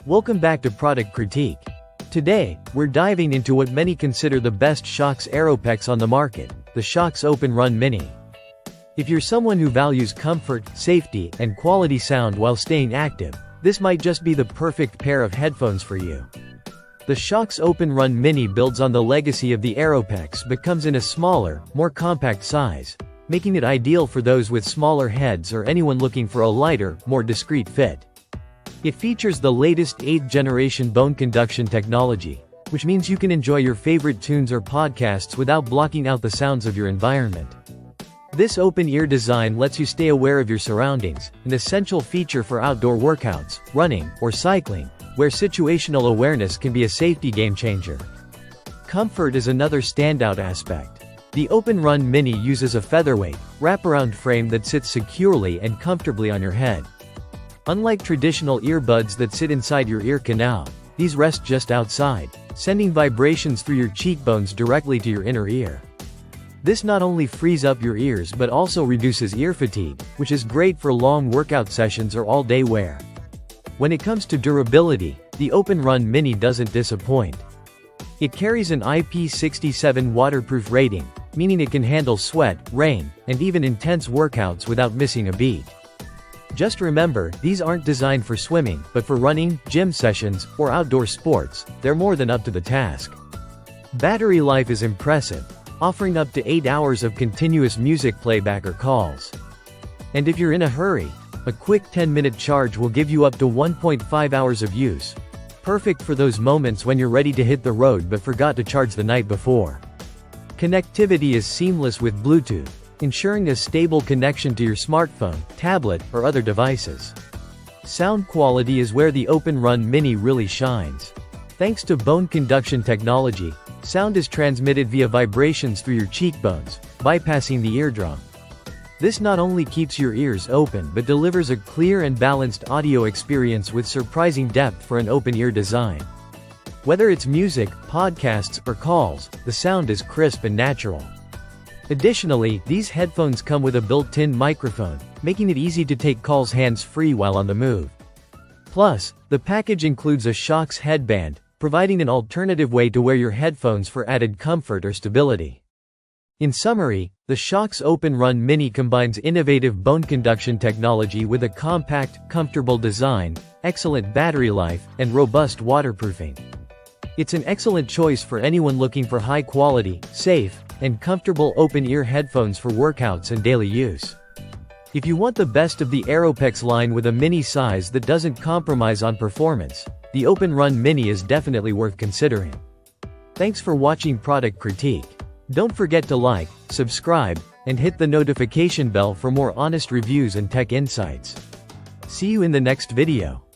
Welcome back to Product Critique. Today, we're diving into what many consider the best Shokz Aeropex on the market, the SHOKZ OpenRun Mini. If you're someone who values comfort, safety, and quality sound while staying active, this might just be the perfect pair of headphones for you. The SHOKZ OpenRun Mini builds on the legacy of the Aeropex but comes in a smaller, more compact size, making it ideal for those with smaller heads or anyone looking for a lighter, more discreet fit. It features the latest 8th generation bone conduction technology, which means you can enjoy your favorite tunes or podcasts without blocking out the sounds of your environment. This open-ear design lets you stay aware of your surroundings, an essential feature for outdoor workouts, running, or cycling, where situational awareness can be a safety game-changer. Comfort is another standout aspect. The OpenRun Mini uses a featherweight, wraparound frame that sits securely and comfortably on your head. Unlike traditional earbuds that sit inside your ear canal, these rest just outside, sending vibrations through your cheekbones directly to your inner ear. This not only frees up your ears but also reduces ear fatigue, which is great for long workout sessions or all-day wear. When it comes to durability, the OpenRun Mini doesn't disappoint. It carries an IP67 waterproof rating, meaning it can handle sweat, rain, and even intense workouts without missing a beat. Just remember, these aren't designed for swimming, but for running, gym sessions, or outdoor sports, they're more than up to the task. Battery life is impressive, offering up to 8 hours of continuous music playback or calls. And if you're in a hurry, a quick 10-minute charge will give you up to 1.5 hours of use. Perfect for those moments when you're ready to hit the road but forgot to charge the night before. Connectivity is seamless with Bluetooth, ensuring a stable connection to your smartphone, tablet, or other devices. Sound quality is where the OpenRun Mini really shines. Thanks to bone conduction technology, sound is transmitted via vibrations through your cheekbones, bypassing the eardrum. This not only keeps your ears open but delivers a clear and balanced audio experience with surprising depth for an open-ear design. Whether it's music, podcasts, or calls, the sound is crisp and natural. Additionally, these headphones come with a built-in microphone, making it easy to take calls hands-free while on the move. Plus, the package includes a Shokz headband, providing an alternative way to wear your headphones for added comfort or stability. In summary, the SHOKZ OpenRun Mini combines innovative bone conduction technology with a compact, comfortable design, excellent battery life, and robust waterproofing. It's an excellent choice for anyone looking for high-quality, safe, and comfortable open-ear headphones for workouts and daily use. If you want the best of the Aeropex line with a mini size that doesn't compromise on performance, the OpenRun Mini is definitely worth considering. Thanks for watching Product Critique. Don't forget to like, subscribe, and hit the notification bell for more honest reviews and tech insights. See you in the next video.